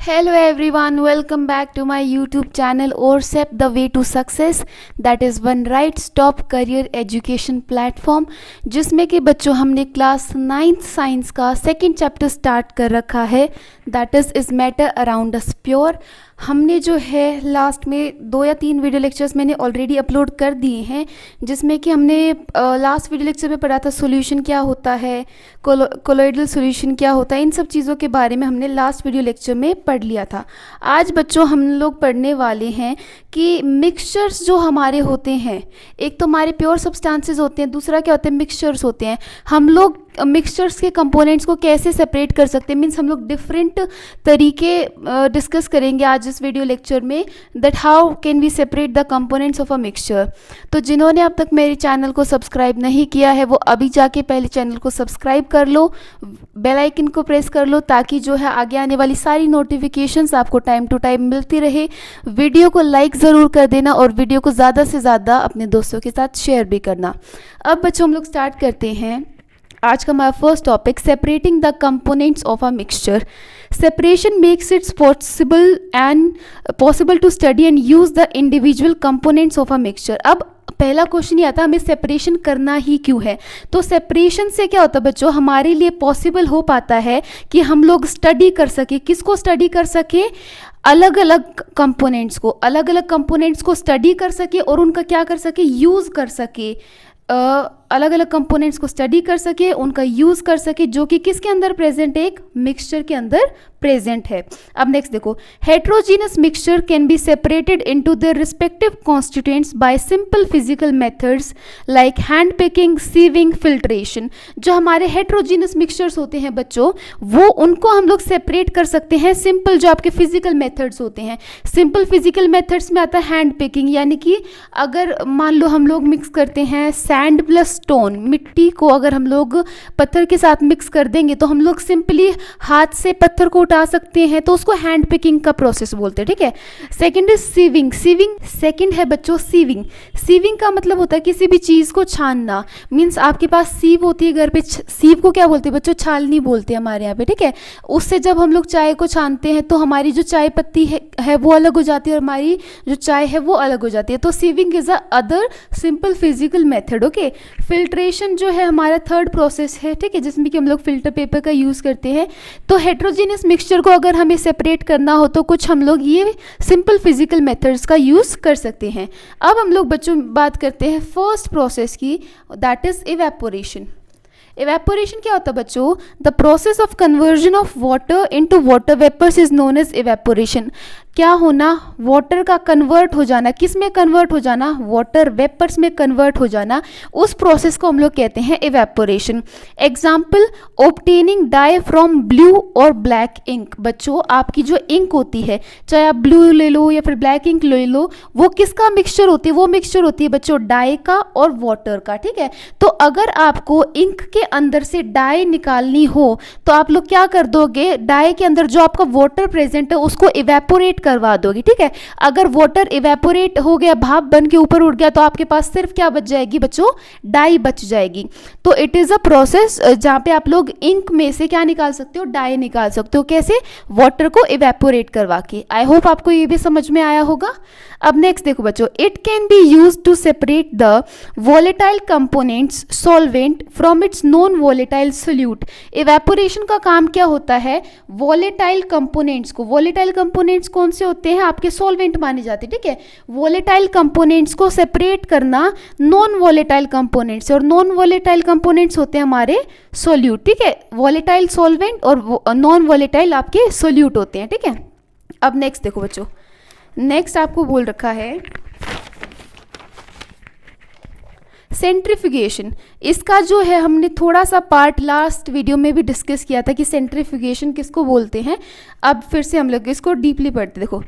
Hello everyone, welcome back to my YouTube channel ORCEP The Way to Success, that is one right stop career education platform, जिसमें कि बच्चों हमने class 9th science का second chapter start कर रखा है, that is matter around us pure. हमने जो है लास्ट में 2 या 3 वीडियो लेक्चर्स मैंने ऑलरेडी अपलोड कर दिए हैं, जिसमें कि हमने लास्ट वीडियो लेक्चर में पढ़ा था सॉल्यूशन क्या होता है, कोलोइडल सॉल्यूशन क्या होता है, इन सब चीज़ों के बारे में हमने लास्ट वीडियो लेक्चर में पढ़ लिया था। आज बच्चों हम लोग पढ़ने वाले हैं कि मिक्सचर्स जो हमारे होते हैं, एक तो हमारे प्योर सब्सटेंसेस होते हैं, दूसरा क्या होते हैं मिक्सचर्स होते हैं। हम लोग मिक्सचर्स के कंपोनेंट्स को कैसे सेपरेट कर सकते हैं, मीन्स हम लोग डिफरेंट तरीके डिस्कस करेंगे आज इस वीडियो लेक्चर में, that how can we separate the components of a mixture. तो जिन्होंने अब तक मेरे चैनल को सब्सक्राइब नहीं किया है वो अभी जाके पहले चैनल को सब्सक्राइब कर लो, बेल आइकन को प्रेस कर लो, ताकि जो है आगे आने वाली सारी नोटिफिकेशंस आपको टाइम टू टाइम मिलती रहे। वीडियो को लाइक ज़रूर कर देना और वीडियो को ज़्यादा से ज़्यादा अपने दोस्तों के साथ शेयर भी करना। अब बच्चों हम लोग स्टार्ट करते हैं आज का हमारा first topic, separating the components of a mixture. Separation makes its possible to study and use the individual components of a mixture. अब पहला क्वेश्चन ये आता है हमें सेपरेशन करना ही क्यों है। तो सेपरेशन से क्या होता है बच्चों, हमारे लिए पॉसिबल हो पाता है कि हम लोग स्टडी कर सके। किसको स्टडी कर सके? अलग अलग कंपोनेंट्स को स्टडी कर सके और उनका क्या कर सके, यूज़ कर सके। अलग अलग कंपोनेंट्स को स्टडी कर सके, उनका यूज़ कर सके, जो कि किसके अंदर प्रेजेंट है, एक मिक्सचर के अंदर प्रेजेंट है। अब नेक्स्ट देखो, heterogeneous mixture can be separated into their respective constituents by simple physical methods like hand picking, sieving, filtration. जो हमारे हेट्रोजीनस मिक्सचर्स होते हैं बच्चों, वो उनको हम लोग सेपरेट कर सकते हैं सिंपल जो आपके फिजिकल मेथड्स होते हैं। सिंपल फिजिकल मेथड्स में आता है हैंड पिकिंग, यानी कि अगर मान लो हम लोग मिक्स करते हैं सैंड प्लस स्टोन, मिट्टी को अगर हम लोग पत्थर के साथ मिक्स कर देंगे तो हम लोग सिंपली हाथ से पत्थर को उठा सकते हैं, तो उसको हैंड पिकिंग का प्रोसेस बोलते हैं, ठीक है। Second is sieving. सेकंड है बच्चों सीविंग। सीविंग का मतलब होता है किसी भी चीज़ को छानना, मीन्स आपके पास सीव होती है घर पे, सीव को क्या बोलते हैं बच्चों, छालनी बोलते हैं हमारे यहाँ पे, ठीक है। उससे जब हम लोग चाय को छानते हैं तो हमारी जो चाय पत्ती है वो अलग हो जाती है और हमारी जो चाय है वो अलग हो जाती है। तो sieving is a other simple physical method, okay. Filtration जो है हमारा थर्ड प्रोसेस है, ठीक है, जिसमें कि हम लोग फिल्टर पेपर का यूज़ करते हैं। तो हेट्रोजीनियस मिक्सचर को अगर हमें सेपरेट करना हो तो कुछ हम लोग ये सिंपल फिजिकल मेथड्स का यूज़ कर सकते हैं। अब हम लोग बच्चों बात करते हैं फर्स्ट प्रोसेस की, दैट इज इवेपोरेशन। इवेपोरेशन क्या होता है बच्चों? The process of conversion of water into water vapours is known as evaporation. क्या होना? वाटर का कन्वर्ट हो जाना। किस में कन्वर्ट हो जाना? वाटर वेपर्स में कन्वर्ट हो जाना। उस प्रोसेस को हम लोग कहते हैं evaporation. Example, obtaining dye from blue और ब्लैक इंक। बच्चों आपकी जो इंक होती है, चाहे आप ब्लू ले लो या फिर ब्लैक इंक ले लो, वो किसका मिक्सचर होती है? वो मिक्सचर होती है बच्चों डाई का और वाटर का, ठीक है। तो अगर आपको इंक के अंदर से डाई निकालनी हो तो आप लोग क्या कर दोगे, डाई के अंदर जो आपका वाटर प्रेजेंट है उसको इवेपोरेट करवा दोगी, ठीक है। अगर वाटर इवेपोरेट हो गया, भाप बन के ऊपर उड़ गया, तो आपके पास सिर्फ क्या बच जाएगी बच्चों, डाई बच जाएगी। तो इट इज अ प्रोसेस जहां पे आप लोग इंक में से क्या निकाल सकते हो, डाई निकाल सकते हो। कैसे? वाटर को इवेपोरेट करवा के। आई होप आपको ये भी समझ में आया होगा। अब नेक्स्ट देखो बच्चों, it can be use to separate the volatile components solvent from its non volatile solute. Evaporation का काम क्या होता है? वोलेटाइल कंपोनेंट्स को, वोलेटाइल कंपोनेंट्स कौन से होते हैं? आपके सॉल्वेंट माने जाते हैं, ठीक है। वोलेटाइल कंपोनेंट्स को सेपरेट करना नॉन वोलेटाइल कंपोनेंट्स, और नॉन वोलेटाइल कंपोनेंट्स होते हैं हमारे सोल्यूट, ठीक है। वोलेटाइल सॉल्वेंट और नॉन वोलेटाइल आपके सोल्यूट होते हैं, ठीक है। अब नेक्स्ट देखो बच्चों, नेक्स्ट आपको बोल रखा है सेंट्रीफ्यूगेशन। इसका जो है हमने थोड़ा सा पार्ट लास्ट वीडियो में भी डिस्कस किया था कि सेंट्रीफ्यूगेशन किसको बोलते हैं। अब फिर से हम लोग इसको डीपली पढ़ते। देखो,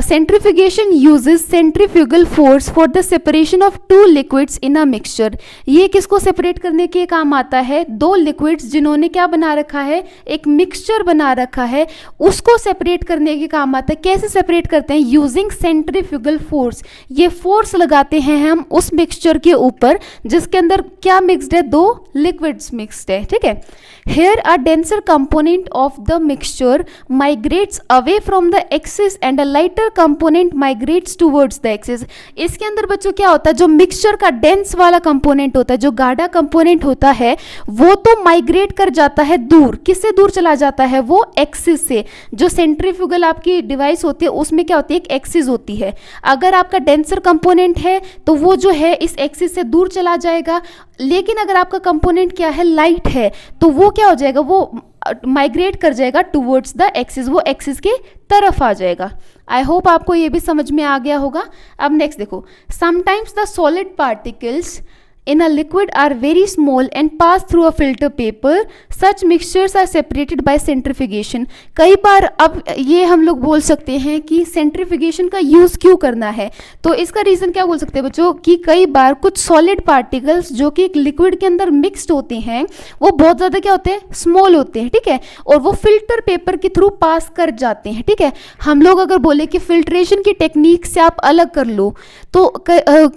centrifugation uses centrifugal force for the separation of two liquids in a mixture. ये किसको सेपरेट करने के काम आता है? दो लिक्विड्स जिन्होंने क्या बना रखा है, एक मिक्सचर बना रखा है, उसको सेपरेट करने के काम आता है। कैसे सेपरेट करते हैं? Using centrifugal force. ये फोर्स लगाते हैं हम उस मिक्सचर के ऊपर जिसके अंदर क्या मिक्स्ड है, 2 लिक्विड्स मिक्स्ड है, ठीक है। Here a denser component of the mixture migrates away from the axis and a lighter component migrates towards the axis। इसके अंदर बच्चों क्या होता है, जो मिक्सचर का डेंस वाला कंपोनेंट होता है, जो गाढ़ा कंपोनेंट होता है, वो तो माइग्रेट कर जाता है दूर। किससे दूर चला जाता है? वो एक्सिस से। जो सेंट्रीफ्यूगल आपकी डिवाइस होती है उसमें क्या होती है, एक एक्सिस होती है। अगर आपका डेंसर कंपोनेंट है तो वो जो है इस एक्सिस से दूर चला जाएगा, लेकिन अगर आपका कंपोनेंट क्या है, लाइट है, तो वो क्या हो जाएगा, वो माइग्रेट कर जाएगा टूवर्ड्स द एक्सिस, वो एक्सिस के तरफ आ जाएगा। आई होप आपको ये भी समझ में आ गया होगा। अब नेक्स्ट देखो, sometimes the solid particles in a liquid are very small and pass through a filter paper, such mixtures are separated by centrifugation। कई बार अब ये हम लोग बोल सकते हैं कि सेंट्रीफ्यूगेशन का यूज़ क्यों करना है, तो इसका रीज़न क्या बोल सकते हैं बच्चों कि कई बार कुछ सॉलिड पार्टिकल्स जो कि एक लिक्विड के अंदर मिक्सड होते हैं वो बहुत ज़्यादा क्या होते हैं, स्मॉल होते हैं, ठीक है, और वो फिल्टर पेपर के थ्रू पास कर जाते हैं, ठीक है। हम लोग अगर बोले कि फिल्ट्रेशन की टेक्निक से आप अलग कर लो तो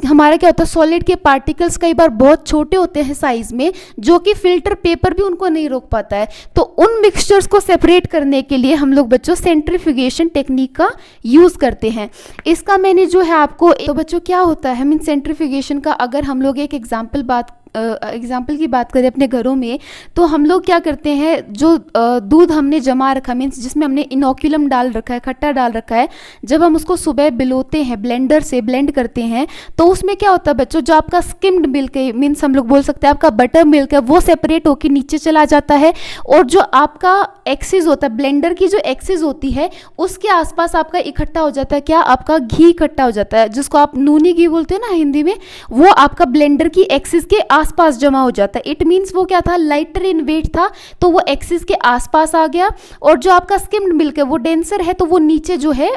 हमारा क्या होता है, सॉलिड के पार्टिकल्स कई बार बहुत छोटे होते हैं साइज में, जो कि फिल्टर पेपर भी उनको नहीं रोक पाता है। तो उन मिक्सचर्स को सेपरेट करने के लिए हम लोग बच्चों सेंट्रीफ्यूगेशन टेक्निक का यूज करते हैं। इसका मैंने जो है आपको, तो बच्चों क्या होता है, मीन सेंट्रीफ्यूगेशन का अगर हम लोग एक एग्जाम्पल की बात करें अपने घरों में, तो हम लोग क्या करते हैं, जो दूध हमने जमा रखा, मीन्स जिसमें हमने इनोक्यूलम डाल रखा है, खट्टा डाल रखा है, जब हम उसको सुबह बिलोते हैं, ब्लेंडर से ब्लेंड करते हैं, तो उसमें क्या होता है बच्चों, जो आपका स्किम्ड मिल्क है, मीन्स हम लोग बोल सकते हैं आपका बटर मिल्क है, वो सेपरेट होकर नीचे चला जाता है, और जो आपका एक्सिस होता है, ब्लेंडर की जो एक्सिस होती है उसके आसपास आपका इकट्ठा हो जाता है, क्या, आपका घी इकट्ठा हो जाता है, जिसको आप नूनी घी बोलते हैं ना हिंदी में, वो आपका ब्लेंडर की एक्सिस के आसपास जमा हो जाता है। इट मींस वो क्या था, लाइटर इन वेट था, तो वो एक्सिस के आसपास आ गया, और जो आपका स्किम्ड मिल्क है वो डेंसर है, तो वो नीचे जो है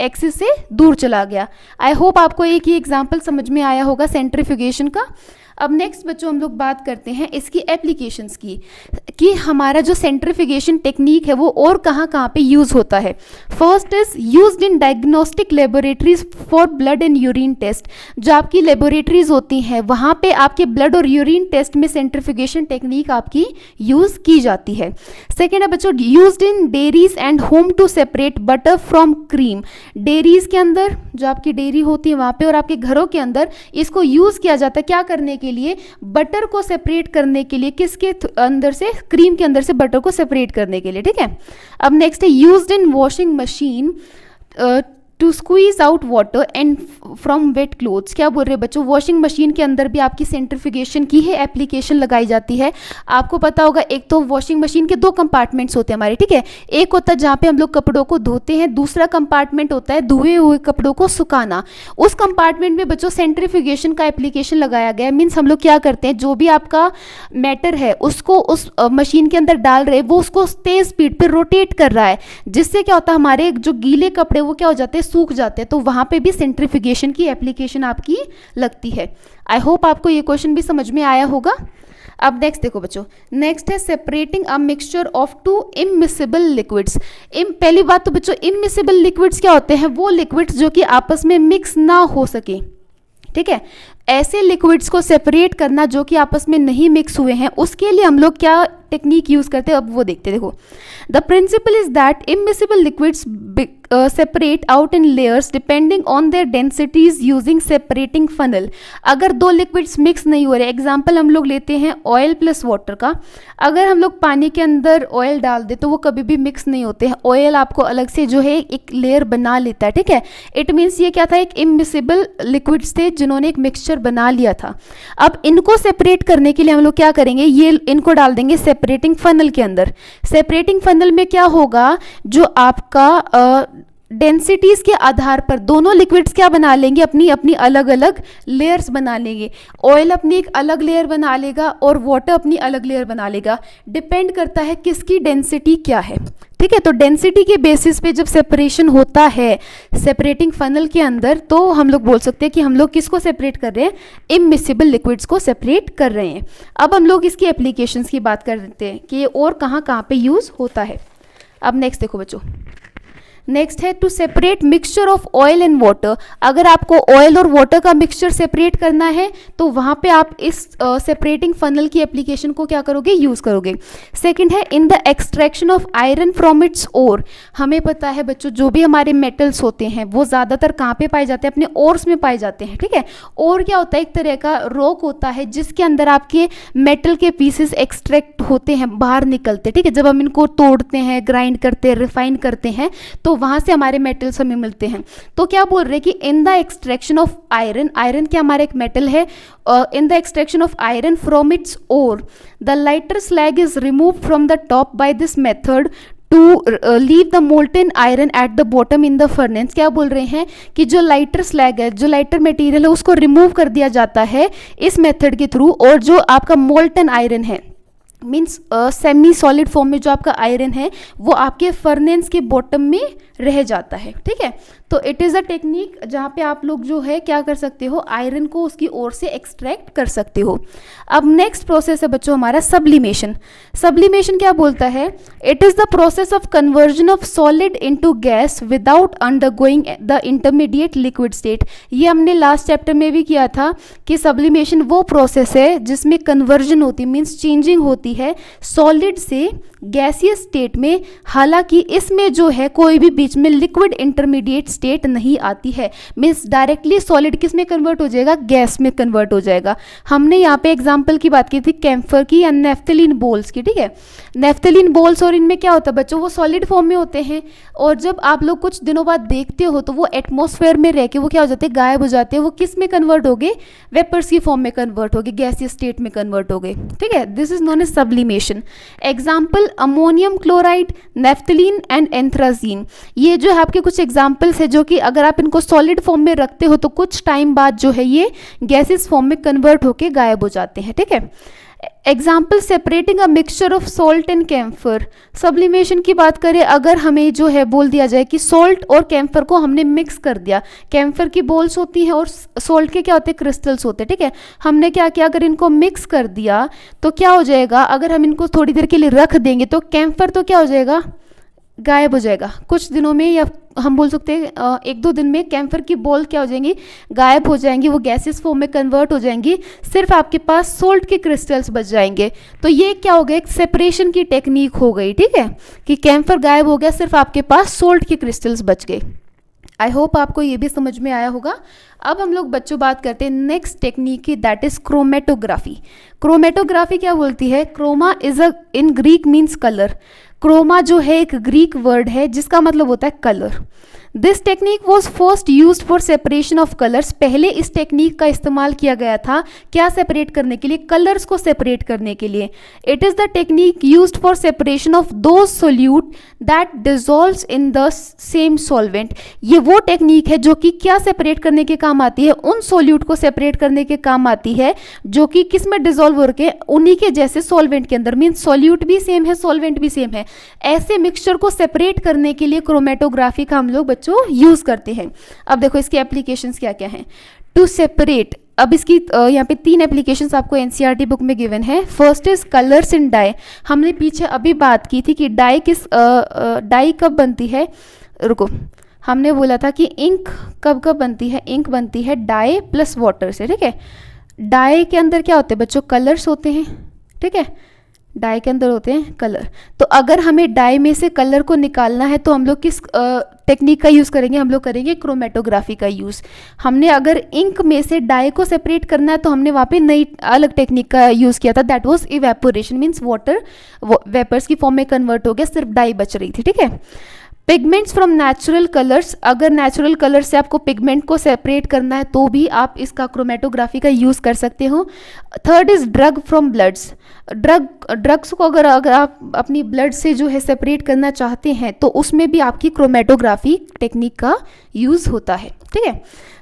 एक्सिस से दूर चला गया। आई होप आपको एक ही एग्जांपल समझ में आया होगा सेंट्रीफ्यूगेशन का। अब नेक्स्ट बच्चों हम लोग बात करते हैं इसकी एप्लीकेशंस की, कि हमारा जो सेंट्रीफ्यूगेशन टेक्निक है वो और कहाँ कहाँ पे यूज़ होता है। First is used in diagnostic laboratories for blood and urine test. जो आपकी लेबोरेटरीज होती हैं वहाँ पे आपके ब्लड और यूरिन टेस्ट में सेंट्रीफ्यूगेशन टेक्निक आपकी यूज़ की जाती है। सेकेंड है बच्चों, used in dairies and home to separate butter from cream. Dairies के अंदर, जो आपकी डेयरी होती है वहाँ पे, और आपके घरों के अंदर इसको यूज़ किया जाता है, क्या करने के लिए, बटर को सेपरेट करने के लिए, किसके अंदर से, क्रीम के अंदर से बटर को सेपरेट करने के लिए, ठीक है। अब नेक्स्ट है used in washing machine to squeeze out water and from wet clothes. क्या बोल रहे हैं बच्चों, वॉशिंग मशीन के अंदर भी आपकी सेंट्रीफ्यूगेशन की है एप्लीकेशन लगाई जाती है। आपको पता होगा, एक तो वॉशिंग मशीन के 2 कंपार्टमेंट्स होते हैं हमारे, ठीक है। एक होता है जहाँ पे हम लोग कपड़ों को धोते हैं, दूसरा कंपार्टमेंट होता है धुए हुए कपड़ों को सुखाना। उस कंपार्टमेंट में बच्चों सेंट्रीफ्यूगेशन का एप्लीकेशन लगाया गया है। मीन्स हम लोग क्या करते हैं, जो भी आपका मैटर है उसको उस मशीन के अंदर डाल रहे, वो उसको तेज स्पीड पर रोटेट कर रहा है, जिससे क्या होता है, हमारे जो गीले कपड़े वो क्या हो जाते हैं, सूख जाते हैं। तो वहां पे भी सेंट्रीफ्यूगेशन की एप्लीकेशन आपकी लगती है। आई होप आपको ये क्वेश्चन भी समझ में आया होगा। अब नेक्स्ट देखो बच्चों, नेक्स्ट है separating a mixture of 2 immiscible liquids. पहली बात तो बच्चों, इमिसिबल लिक्विड्स क्या होते हैं, वो लिक्विड्स जो कि आपस में मिक्स ना हो सके, ठीक है। ऐसे लिक्विड्स को सेपरेट करना जो कि आपस में नहीं मिक्स हुए हैं, उसके लिए हम लोग क्या टेक्निक यूज करते हैं, अब वो देखते हैं। देखो, the principle is that immiscible liquids separate out in layers depending on their densities using separating funnel. अगर 2 लिक्विड्स मिक्स नहीं हो रहे, एग्जाम्पल हम लोग लेते हैं ऑयल प्लस वाटर का। अगर हम लोग पानी के अंदर ऑयल डाल दे तो वो कभी भी मिक्स नहीं होते हैं, ऑयल आपको अलग से जो है एक लेयर बना लेता है, ठीक है। इट मीन्स ये क्या था, एक इमिसिबल लिक्विड्स थे जिन्होंने एक मिक्सचर बना लिया था। अब इनको सेपरेट करने के लिए हम लोग क्या करेंगे, ये इनको डाल देंगे सेपरेटिंग फनल के अंदर। सेपरेटिंग फनल में क्या होगा, जो आपका डेंसिटीज के आधार पर दोनों लिक्विड्स क्या बना लेंगे, अपनी अपनी अलग अलग लेयर्स बना लेंगे। ऑयल अपनी एक अलग लेयर बना लेगा और वाटर अपनी अलग लेयर बना लेगा। डिपेंड करता है किसकी डेंसिटी क्या है, ठीक है। तो डेंसिटी के बेसिस पे जब सेपरेशन होता है सेपरेटिंग फनल के अंदर, तो हम लोग बोल सकते हैं कि हम लोग किसको सेपरेट कर रहे हैं, इमिसिबल लिक्विड्स को सेपरेट कर रहे हैं। अब हम लोग इसकी एप्लीकेशंस की बात करते हैं कि ये और कहाँ कहाँ पे यूज़ होता है। अब नेक्स्ट देखो बच्चों, नेक्स्ट है to separate mixture of oil and water. अगर आपको ऑयल और वाटर का मिक्सचर सेपरेट करना है तो वहां पे आप इस सेपरेटिंग फनल की एप्लीकेशन को क्या करोगे, यूज करोगे। सेकंड है in the extraction of iron from its ore. हमें पता है बच्चों जो भी हमारे मेटल्स होते हैं वो ज्यादातर कहाँ पे पाए जाते हैं, अपने ओर्स में पाए जाते हैं, ठीक है। और क्या होता है, एक तरह का रॉक होता है जिसके अंदर आपके मेटल के पीसेस एक्सट्रैक्ट होते हैं, बाहर निकलते हैं, ठीक है। जब हम इनको तोड़ते हैं, ग्राइंड करते हैं, रिफाइन करते हैं तो वहां से हमारे मेटल्स हमें मिलते हैं। तो क्या बोल रहे हैं कि in the extraction of iron, iron क्या हमारा एक मेटल है, in the extraction of iron from its ore the lighter slag is remove from the top by this method to leave the molten iron at the bottom in the furnace. क्या बोल रहे हैं कि जो lighter slag है, जो lighter material है उसको रिमूव कर दिया जाता है इस मेथड के थ्रू, और जो आपका मोल्टन आयरन है मीन्स सेमी सॉलिड फॉर्म में जो आपका आयरन है वो आपके फर्नेस के बॉटम में रह जाता है, ठीक है। तो इट इज़ अ टेक्निक जहाँ पे आप लोग जो है क्या कर सकते हो, आयरन को उसकी ओर से एक्सट्रैक्ट कर सकते हो। अब नेक्स्ट प्रोसेस है बच्चों हमारा सब्लिमेशन। सब्लिमेशन क्या बोलता है, it is the process of conversion of solid into gas without undergoing the intermediate liquid state. ये हमने लास्ट चैप्टर में भी किया था कि सब्लिमेशन वो प्रोसेस है जिसमें कन्वर्जन होती, मीन्स चेंजिंग होती है सॉलिड से गैसियस स्टेट में। हालांकि इसमें जो है कोई भी बीच में लिक्विड इंटरमीडिएट स्टेट नहीं आती है, मीन्स डायरेक्टली सॉलिड किस में कन्वर्ट हो जाएगा, गैस में कन्वर्ट हो जाएगा। हमने यहाँ पे एग्जांपल की बात की थी कैम्फर की या नेफ्थलीन बोल्स की, ठीक है। नेफ्थलीन बोल्स और इनमें क्या होता है बच्चों, वो सॉलिड फॉर्म में होते हैं और जब आप लोग कुछ दिनों बाद देखते हो तो वो एटमॉस्फेयर में रह के वो क्या हो जाते हैं, गायब हो जाते हैं। वो किस में कन्वर्ट हो गए, वेपर्स की फॉर्म में कन्वर्ट हो गए, गैसियस स्टेट में कन्वर्ट हो गए, ठीक है। This is known as sublimation. Example ammonium chloride, naphthalene and anthracene. ये जो है आपके कुछ एग्जाम्पल्स है जो कि अगर आप इनको सॉलिड फॉर्म में रखते हो तो कुछ टाइम बाद जो है ये गैसेस फॉर्म में कन्वर्ट होके गायब हो जाते हैं, ठीक है। Example separating a mixture of salt and camphor. Sublimation की बात करें, अगर हमें जो है बोल दिया जाए कि सॉल्ट और कैम्फर को हमने मिक्स कर दिया, कैम्फर की बॉल्स होती हैं और सॉल्ट के क्या होते हैं, क्रिस्टल्स होते हैं, ठीक है। हमने क्या किया, अगर इनको मिक्स कर दिया तो क्या हो जाएगा, अगर हम इनको थोड़ी देर के लिए रख देंगे तो कैम्फर तो क्या हो जाएगा, गायब हो जाएगा। कुछ दिनों में या हम बोल सकते हैं एक दो दिन में कैम्फर की बॉल क्या हो जाएंगी, गायब हो जाएंगी, वो गैसेस फॉर्म में कन्वर्ट हो जाएंगी, सिर्फ आपके पास सोल्ट के क्रिस्टल्स बच जाएंगे। तो ये क्या हो गया, एक सेपरेशन की टेक्निक हो गई, ठीक है, कि कैम्फर गायब हो गया, सिर्फ आपके पास सोल्ट के क्रिस्टल्स बच गए। आई होप आपको ये भी समझ में आया होगा। अब हम लोग बच्चों बात करते हैं नेक्स्ट टेक्निक की, दैट इज क्रोमेटोग्राफी। क्रोमेटोग्राफी क्या बोलती है, chroma is a in Greek means colour. Chroma जो है एक ग्रीक वर्ड है जिसका मतलब होता है colour. This technique was first use for separation of colours. पहले इस टेक्निक का इस्तेमाल किया गया था क्या सेपरेट करने के लिए, कलर्स को सेपरेट करने के लिए। It is the technique used for separation of दो solute that dissolves in the same solvent. ये वो टेक्निक है जो कि क्या सेपरेट करने के काम आती है, उन सोल्यूट को सेपरेट करने के काम आती है जो कि किस में डिजोल्व हो रखे, उन्हीं के जैसे सॉल्वेंट के अंदर, मीन्स सॉल्यूट भी सेम है, सॉल्वेंट भी सेम है। ऐसे मिक्सचर को सेपरेट करने के लिए क्रोमेटोग्राफी का हम लोग बच्चों यूज करते हैं। अब देखो इसकी एप्लीकेशंस क्या क्या हैं। टू सेपरेट, अब इसकी यहाँ पे 3 एप्लीकेशंस आपको एनसीईआरटी बुक में गिवन है। First is colours in dye. हमने पीछे अभी बात की थी कि डाई डाई कब बनती है, रुको, हमने बोला था कि इंक कब बनती है, इंक बनती है डाई प्लस वाटर से, ठीक है। डाई के अंदर क्या होते हैं बच्चों, कलर्स होते हैं, ठीक है, डाई के अंदर होते हैं कलर। तो अगर हमें डाई में से कलर को निकालना है तो हम लोग किस टेक्निक का यूज़ करेंगे, हम लोग करेंगे क्रोमेटोग्राफी का यूज़। हमने अगर इंक में से डाई को सेपरेट करना है तो हमने वहाँ पे नई अलग टेक्निक का यूज़ किया था, that was evaporation, means water vapours की फॉर्म में कन्वर्ट हो गया, सिर्फ डाई बच रही थी, ठीक है। पिगमेंट्स फ्रॉम नेचुरल कलर्स, अगर नेचुरल कलर से आपको पिगमेंट को सेपरेट करना है तो भी आप इसका क्रोमेटोग्राफी का यूज़ कर सकते हो। Third is drug from bloods. Drugs को अगर आप अपनी ब्लड से जो है सेपरेट करना चाहते हैं तो उसमें भी आपकी क्रोमेटोग्राफी टेक्निक का यूज़ होता है, ठीक है।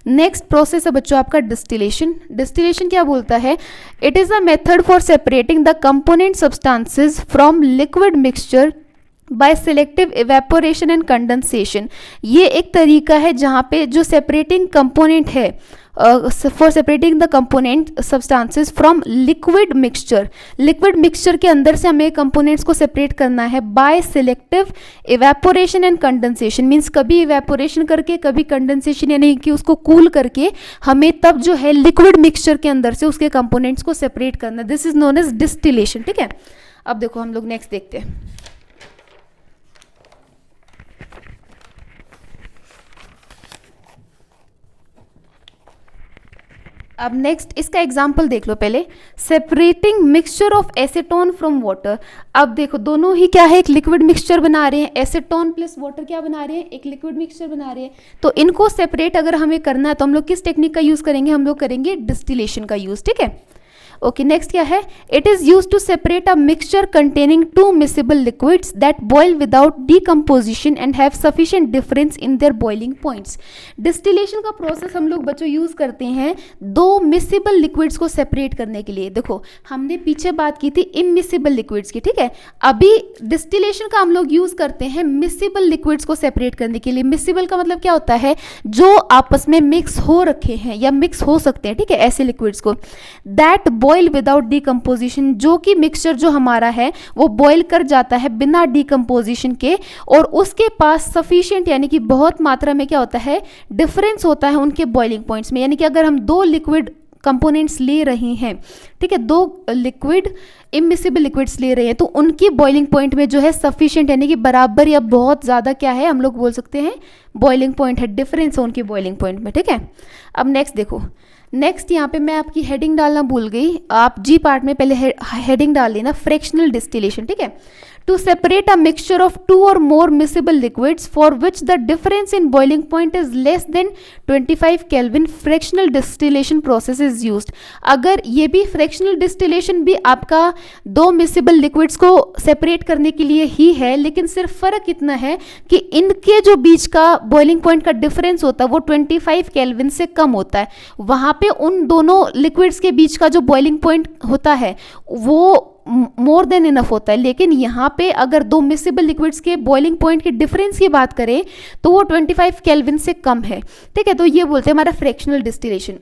नेक्स्ट प्रोसेस है बच्चों आपका डिस्टिलेशन। डिस्टिलेशन क्या बोलता है, it is a method for separating the component substances from liquid mixture by selective evaporation and condensation. ये एक तरीका है जहाँ पे जो सेपरेटिंग कंपोनेंट है for separating the component substances from liquid mixture. Liquid mixture के अंदर से हमें कंपोनेंट्स को सेपरेट करना है by selective evaporation and condensation. Means कभी इवेपोरेशन करके कभी कंडेंसेशन यानी कि उसको कूल करके हमें तब जो है लिक्विड मिक्सचर के अंदर से उसके कंपोनेंट्स को सेपरेट करना। This is known as distillation. ठीक है, अब देखो हम लोग नेक्स्ट देखते हैं। अब नेक्स्ट इसका एग्जाम्पल देख लो पहले, separating mixture of acetone from water. अब देखो दोनों ही क्या है, एक लिक्विड मिक्सचर बना रहे हैं, एसीटोन प्लस वाटर क्या बना रहे हैं, एक लिक्विड मिक्सचर बना रहे हैं। तो इनको सेपरेट अगर हमें करना है तो हम लोग किस टेक्निक का यूज करेंगे, हम लोग करेंगे डिस्टिलेशन का यूज। ठीक है, ओके नेक्स्ट क्या है, it is use to separate a mixture containing two miscible liquids that boil without decomposition and have sufficient difference in their boiling points. Distillation का प्रोसेस हम लोग बच्चों यूज करते हैं दो मिसिबल लिक्विड्स को सेपरेट करने के लिए। देखो हमने पीछे बात की थी इमिसिबल लिक्विड्स की, ठीक है, अभी डिस्टिलेशन का हम लोग यूज करते हैं मिसिबल लिक्विड्स को सेपरेट करने के लिए। मिसिबल का मतलब क्या होता है, जो आपस में मिक्स हो रखे हैं या मिक्स हो सकते हैं, ठीक है, ऐसे लिक्विड्स को। दैट बॉयल विदाउट डीकम्पोजिशन, जो कि मिक्सचर जो हमारा है वो बॉयल कर जाता है बिना डीकम्पोजिशन के, और उसके पास सफिशिएंट यानी कि बहुत मात्रा में क्या होता है, डिफरेंस होता है उनके बॉइलिंग पॉइंट्स में। यानी कि अगर हम दो लिक्विड कंपोनेंट्स ले रहे हैं, ठीक है, दो लिक्विड इमिसिबल लिक्विड्स ले रहे हैं, तो उनकी बॉइलिंग पॉइंट में जो है सफिशिएंट यानी कि बराबर या बहुत ज़्यादा क्या है, हम लोग बोल सकते हैं बॉइलिंग पॉइंट है, डिफरेंस है उनकी बॉइलिंग पॉइंट में। ठीक है, अब नेक्स्ट देखो, नेक्स्ट यहाँ पे मैं आपकी हेडिंग डालना भूल गई, आप जी पार्ट में पहले हेडिंग डाल लेना, फ्रैक्शनल डिस्टिलेशन। ठीक है, to separate a mixture of two or more miscible liquids for which the difference in boiling point is less than 25 Kelvin, fractional distillation process is used। अगर ये भी fractional distillation भी आपका दो miscible liquids को separate करने के लिए ही है, लेकिन सिर्फ फर्क इतना है कि इनके जो बीच का boiling point का difference होता है वो 25 Kelvin से कम होता है। वहाँ पे उन दोनों liquids के बीच का जो boiling point होता है वो मोर देन इनफ होता है, लेकिन यहाँ पे अगर दो मिसिबल लिक्विड्स के बॉइलिंग पॉइंट के डिफरेंस की बात करें तो वो 25 केल्विन से कम है। ठीक है, तो ये बोलते हैं हमारा फ्रैक्शनल डिस्टिलेशन।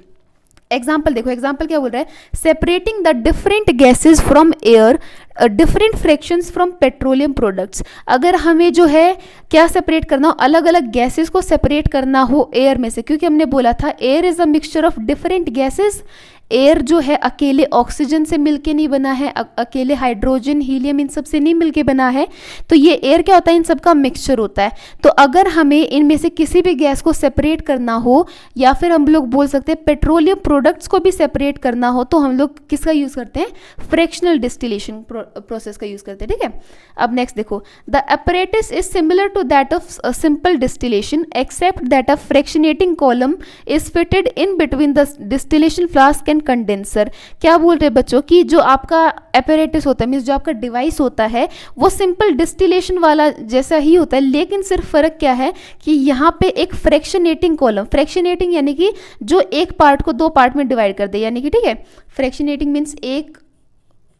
एग्जाम्पल देखो, एग्जाम्पल क्या बोल रहा है, separating the different gases from air, different fractions from petroleum products. अगर हमें जो है क्या सेपरेट करना हो, अलग अलग गैसेस को सेपरेट करना हो एयर में से, क्योंकि हमने बोला था air is a mixture of different gases. Air जो है अकेले ऑक्सीजन से मिलके नहीं बना है, अकेले हाइड्रोजन हीलियम इन सब से नहीं मिलके बना है, तो ये एयर क्या होता है, इन सब का मिक्सचर होता है। तो अगर हमें इनमें से किसी भी गैस को सेपरेट करना हो, या फिर हम लोग बोल सकते हैं पेट्रोलियम प्रोडक्ट्स को भी सेपरेट करना हो, तो हम लोग किसका यूज करते हैं, फ्रैक्शनल डिस्टिलेशन प्रोसेस का यूज करते हैं। ठीक है, अब नेक्स्ट देखो, the apparatus is similar to that of simple distillation except that a fractionating column is fitted in between the distillation flask and condenser. क्या बोल रहे बच्चों कि जो आपका apparatus होता है, मींस जो आपका डिवाइस होता है वो सिंपल डिस्टिलेशन वाला जैसा ही होता है, लेकिन सिर्फ फर्क क्या है कि यहाँ पे एक फ्रैक्शनेटिंग कॉलम, फ्रैक्शनेटिंग यानी कि जो एक पार्ट को दो पार्ट में डिवाइड कर दे, यानी कि ठीक है, फ्रैक्शनेटिंग मीन्स एक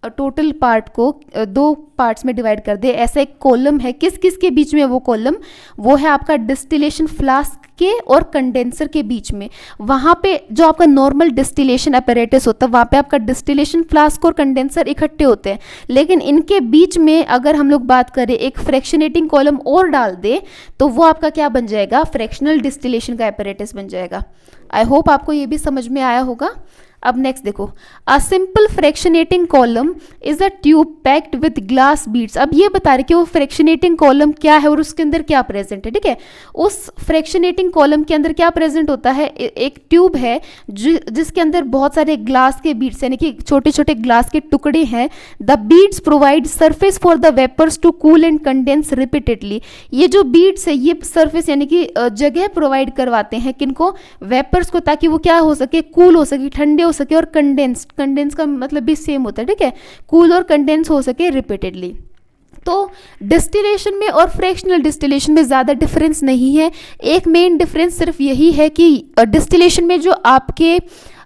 टोटल पार्ट को दो पार्ट्स में डिवाइड कर दे, ऐसा एक कॉलम है। किस किस के बीच में वो कॉलम, वो है आपका डिस्टिलेशन फ्लास्क के और कंडेंसर के बीच में। वहाँ पे जो आपका नॉर्मल डिस्टिलेशन apparatus होता है, वहाँ पे आपका डिस्टिलेशन फ्लास्क और कंडेंसर इकट्ठे होते हैं, लेकिन इनके बीच में अगर हम लोग बात करें एक फ्रैक्शनेटिंग कॉलम और डाल दे तो वो आपका क्या बन जाएगा, फ्रैक्शनल डिस्टिलेशन का apparatus बन जाएगा। आई होप आपको ये भी समझ में आया होगा। अब नेक्स्ट देखो, a simple fractionating column is a tube packed with glass beads. अब ये बता रहे कि वो फ्रैक्शनेटिंग कॉलम क्या है और उसके अंदर क्या प्रेजेंट है। ठीक है, उस फ्रैक्शनेटिंग कॉलम के अंदर क्या प्रेजेंट होता है, एक ट्यूब है जिसके अंदर बहुत सारे ग्लास के बीड्स यानी कि छोटे छोटे ग्लास के टुकड़े हैं। The beads provide surface for the vapours to cool and condense repeatedly. ये जो बीड्स है ये सरफेस यानी कि जगह प्रोवाइड करवाते हैं किनको, वेपर्स को, ताकि वो क्या हो सके, कूल हो सके, ठंडे हो सके, और कंडेंस का मतलब भी सेम होता है। ठीक है, कूल और कंडेंस हो सके रिपीटेडली। तो डिस्टिलेशन में और फ्रैक्शनल डिस्टिलेशन में ज़्यादा डिफरेंस नहीं है। एक मेन डिफरेंस सिर्फ यही है कि डिस्टिलेशन में जो आपके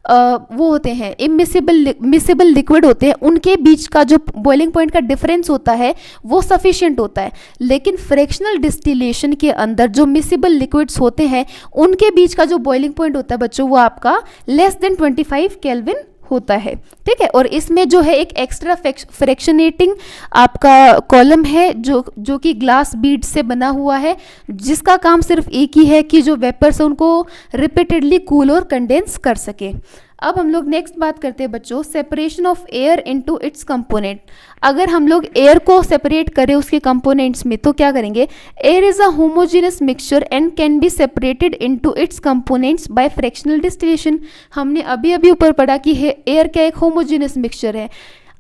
वो होते हैं मिसिबल लिक्विड होते हैं, उनके बीच का जो बॉइलिंग पॉइंट का डिफरेंस होता है वो सफिशिएंट होता है। लेकिन फ्रैक्शनल डिस्टिलेशन के अंदर जो मिसिबल लिक्विड्स होते हैं उनके बीच का जो बॉइलिंग पॉइंट होता है बच्चों वो आपका लेस देन 25 केल्विन होता है, ठीक है। और इसमें जो है एक एक्स्ट्रा फ्रैक्शनेटिंग आपका कॉलम है जो कि ग्लास बीड से बना हुआ है, जिसका काम सिर्फ एक ही है कि जो वेपर्स है उनको रिपीटेडली कूल और कंडेंस कर सके। अब हम लोग नेक्स्ट बात करते हैं बच्चों separation of air into its component. अगर हम लोग एयर को सेपरेट करें उसके कंपोनेंट्स में तो क्या करेंगे, air is a homogenous mixture and can be separated into its components by fractional distillation. हमने अभी अभी ऊपर पढ़ा कि एयर क्या एक होमोजेनस मिक्सचर है।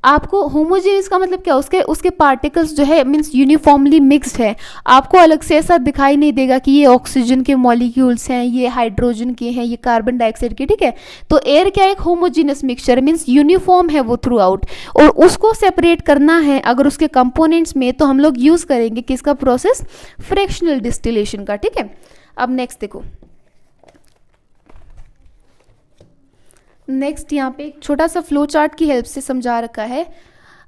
आपको होमोजेनियस का मतलब क्या, उसके पार्टिकल्स जो है मीन्स यूनिफॉर्मली मिक्स्ड है, आपको अलग से ऐसा दिखाई नहीं देगा कि ये ऑक्सीजन के मॉलिक्यूल्स हैं, ये हाइड्रोजन के हैं, ये कार्बन डाइऑक्साइड के, ठीक है। तो एयर क्या एक होमोजेनियस मिक्सचर मीन्स यूनिफॉर्म है वो थ्रू आउट, और उसको सेपरेट करना है अगर उसके कंपोनेंट्स में तो हम लोग यूज करेंगे किसका प्रोसेस, फ्रैक्शनल डिस्टिलेशन का, ठीक है। अब नेक्स्ट देखो, नेक्स्ट यहाँ पे एक छोटा सा फ्लो चार्ट की हेल्प से समझा रखा है।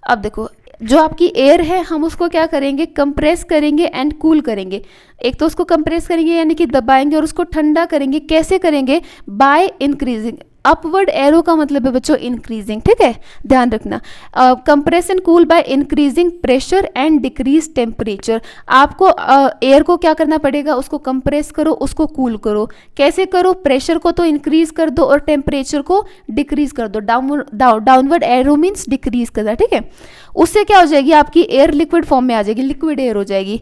अब देखो जो आपकी एयर है हम उसको क्या करेंगे, कंप्रेस करेंगे एंड कूल करेंगे। एक तो उसको कंप्रेस करेंगे यानी कि दबाएंगे और उसको ठंडा करेंगे। कैसे करेंगे, बाय इंक्रीजिंग, अपवर्ड एरो का मतलब है बच्चों इंक्रीजिंग, ठीक है, ध्यान रखना। Compress and cool by increasing pressure and decrease temperature. आपको एयर को क्या करना पड़ेगा, उसको कंप्रेस करो, उसको कूल करो। कैसे करो, प्रेशर को तो इंक्रीज कर दो और टेम्परेचर को डिक्रीज कर दो। डाउनवर्ड एरो मीन्स डिक्रीज करना, ठीक है। उससे क्या हो जाएगी, आपकी एयर लिक्विड फॉर्म में आ जाएगी, लिक्विड एयर हो जाएगी।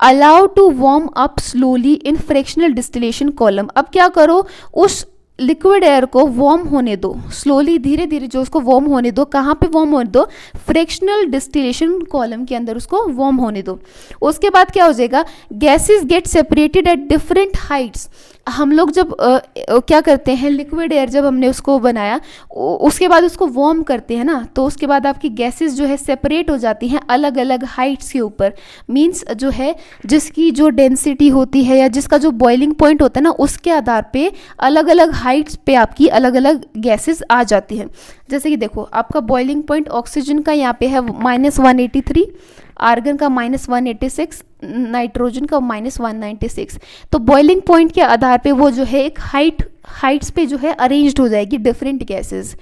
Allow to warm up slowly in fractional distillation column. अब क्या करो, उस लिक्विड एयर को वार्म होने दो, स्लोली धीरे धीरे जो उसको वार्म होने दो। कहाँ पे वार्म होने दो, फ्रैक्शनल डिस्टिलेशन कॉलम के अंदर उसको वार्म होने दो। उसके बाद क्या हो जाएगा, gases get separated at different Heights. हम लोग जब क्या करते हैं, लिक्विड एयर जब हमने उसको बनाया उसके बाद उसको वार्म करते हैं ना, तो उसके बाद आपकी गैसेस जो है सेपरेट हो जाती हैं अलग अलग हाइट्स के ऊपर। मींस जो है जिसकी जो डेंसिटी होती है या जिसका जो बॉइलिंग पॉइंट होता है ना, उसके आधार पे अलग अलग हाइट्स पे आपकी अलग अलग गैसेस आ जाती हैं। जैसे कि देखो आपका बॉइलिंग पॉइंट ऑक्सीजन का यहाँ पे है -183, आर्गन का -186, नाइट्रोजन का -196। तो बॉइलिंग पॉइंट के आधार पे वो जो है एक हाइट्स पे जो है अरेंज्ड हो जाएगी डिफरेंट गैसेस।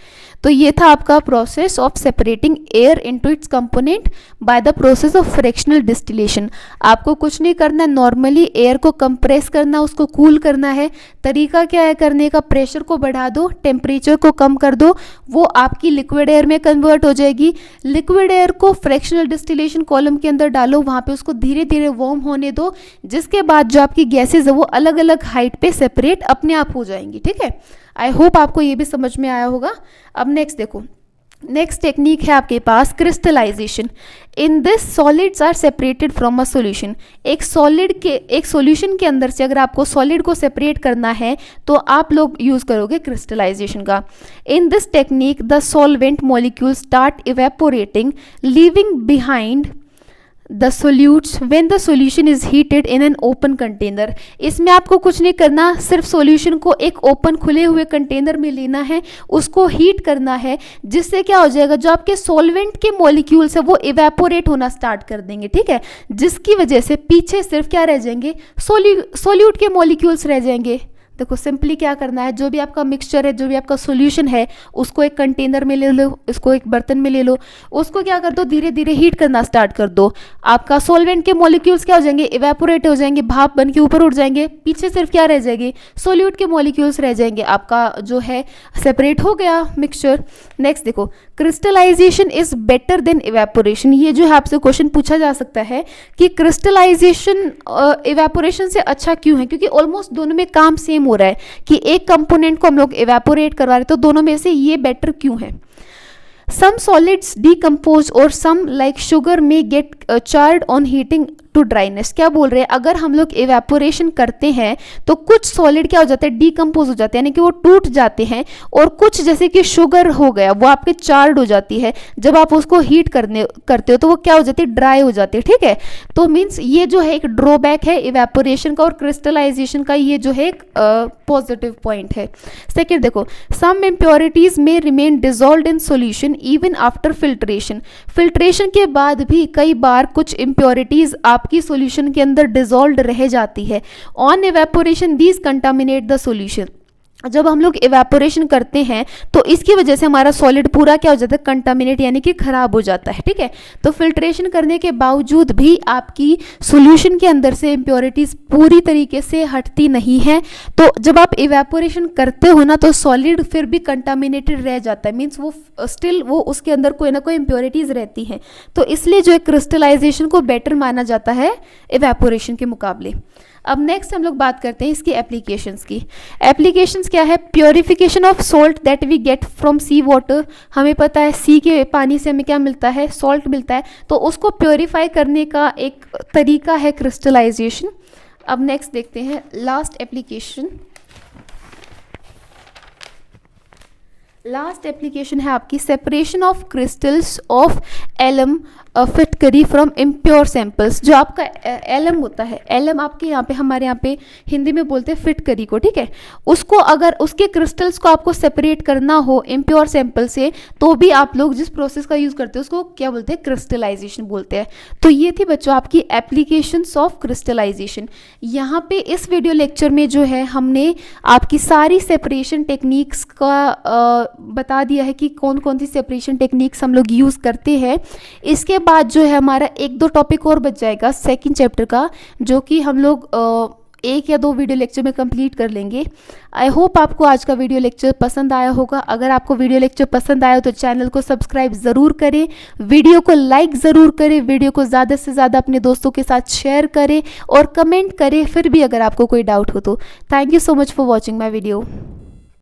तो ये था आपका process of separating air into its component by the process of fractional distillation. आपको कुछ नहीं करना, नॉर्मली एयर को कंप्रेस करना, उसको कूल करना है। तरीका क्या है करने का, प्रेशर को बढ़ा दो, टेम्परेचर को कम कर दो, वो आपकी लिक्विड एयर में कन्वर्ट हो जाएगी। लिक्विड एयर को फ्रैक्शनल डिस्टिलेशन कॉलम के अंदर डालो, वहाँ पे उसको धीरे धीरे वार्म होने दो, जिसके बाद जो आपकी गैसेज है वो अलग अलग हाइट पे सेपरेट अपने आप हो जाएंगी, ठीक है। आई होप आपको ये भी समझ में आया होगा। अब नेक्स्ट देखो, नेक्स्ट टेक्निक है आपके पास crystallisation. In this solids are separated from a solution. एक सॉल्यूशन के अंदर से अगर आपको सॉलिड को सेपरेट करना है तो आप लोग यूज करोगे क्रिस्टलाइजेशन का। In this technique the solvent molecule start evaporating leaving behind the solutes when the solution is heated in an open container. इसमें आपको कुछ नहीं करना, सिर्फ सॉल्यूशन को एक ओपन खुले हुए कंटेनर में लेना है, उसको हीट करना है, जिससे क्या हो जाएगा, जो आपके सॉल्वेंट के मॉलिक्यूल्स है वो इवेपोरेट होना स्टार्ट कर देंगे, ठीक है। जिसकी वजह से पीछे सिर्फ क्या रह जाएंगे, सॉल्यूट के मॉलिक्यूल्स रह जाएंगे। देखो सिंपली क्या करना है, जो भी आपका मिक्सचर है, जो भी आपका सॉल्यूशन है, उसको एक कंटेनर में ले लो, इसको एक बर्तन में ले लो, उसको क्या कर दो, धीरे धीरे हीट करना स्टार्ट कर दो। आपका सॉल्वेंट के मॉलिक्यूल्स क्या हो जाएंगे, इवेपोरेट हो जाएंगे, भाप बन के ऊपर उठ जाएंगे, पीछे सिर्फ क्या रह जाएगी, सॉल्यूट के मॉलिक्यूल्स रह जाएंगे। आपका जो है सेपरेट हो गया मिक्सचर। नेक्स्ट देखो, crystallization is better than evaporation. ये जो है आपसे क्वेश्चन पूछा जा सकता है कि क्रिस्टलाइजेशन इवेपोरेशन से अच्छा क्यों है, क्योंकि ऑलमोस्ट दोनों में काम सेम हो रहा है कि एक कंपोनेंट को हम लोग इवेपोरेट करवा रहे हैं, तो दोनों में से ये बेटर क्यों है। Some solids decompose or some like sugar may get charred on heating to dryness. क्या बोल रहे हैं, अगर हम लोग एवेपोरेशन करते हैं तो कुछ सॉलिड क्या हो जाते हैं, डीकम्पोज हो जाते हैं, यानी कि वो टूट जाते हैं, और कुछ जैसे कि शुगर हो गया वो आपके चार्ड हो जाती है, जब आप उसको हीट करते हो तो वो क्या हो जाती है, ड्राई हो जाती है। ठीक है, तो मीन्स ये जो है एक ड्रॉबैक है एवेपोरेशन का और क्रिस्टलाइजेशन का, ये जो है एक पॉजिटिव पॉइंट है। सेकेंड देखो, सम इम्प्योरिटीज में remain dissolve in solution even after filtration. Filtration के बाद भी कई बार कुछ इम्प्योरिटीज आपकी सॉल्यूशन के अंदर डिसॉल्व्ड रह जाती है। On evaporation these contaminate the solution. जब हम लोग एवेपोरेशन करते हैं तो इसकी वजह से हमारा सॉलिड पूरा क्या हो जाता है, कंटामिनेट यानी कि खराब हो जाता है। ठीक है, तो फिल्ट्रेशन करने के बावजूद भी आपकी सॉल्यूशन के अंदर से इम्प्योरिटीज पूरी तरीके से हटती नहीं है। तो जब आप एवेपोरेशन करते हो ना तो सॉलिड फिर भी कंटामिनेटेड रह जाता है, मीन्स वो स्टिल वो उसके अंदर कोई ना कोई इम्प्योरिटीज रहती हैं। तो इसलिए जो है क्रिस्टलाइजेशन को बेटर माना जाता है एवेपोरेशन के मुकाबले। अब नेक्स्ट हम लोग बात करते हैं इसकी एप्लीकेशंस की। एप्लीकेशंस क्या है, purification of salt that we get from sea water. हमें पता है सी के पानी से हमें क्या मिलता है, सॉल्ट मिलता है, तो उसको प्योरीफाई करने का एक तरीका है क्रिस्टलाइजेशन। अब नेक्स्ट देखते हैं लास्ट एप्लीकेशन। लास्ट एप्लीकेशन है आपकी separation of crystals of alum फिटकरी फ्रॉम इम्प्योर सैंपल्स। जो आपका एलम होता है, एलम आपके यहाँ पे हमारे यहाँ पे हिंदी में बोलते हैं फिटकरी को। ठीक है, उसको अगर उसके क्रिस्टल्स को आपको सेपरेट करना हो इम्प्योर सैंपल से तो भी आप लोग जिस प्रोसेस का यूज़ करते हैं उसको क्या बोलते हैं, क्रिस्टलाइजेशन बोलते हैं। तो ये थी बच्चों आपकी एप्लीकेशंस ऑफ क्रिस्टलाइजेशन। यहाँ पे इस वीडियो लेक्चर में जो है हमने आपकी सारी सेपरेशन टेक्निक्स का बता दिया है कि कौन कौन सी सेपरेशन टेक्निक्स हम लोग यूज़ करते हैं। इसके बाद जो है हमारा एक दो टॉपिक और बच जाएगा सेकंड चैप्टर का, जो कि हम लोग एक या दो वीडियो लेक्चर में कंप्लीट कर लेंगे। आई होप आपको आज का वीडियो लेक्चर पसंद आया होगा। अगर आपको वीडियो लेक्चर पसंद आया हो तो चैनल को सब्सक्राइब ज़रूर करें, वीडियो को लाइक ज़रूर करें, वीडियो को ज़्यादा से ज़्यादा अपने दोस्तों के साथ शेयर करें और कमेंट करें फिर भी अगर आपको कोई डाउट हो तो। Thank you so much for watching my video.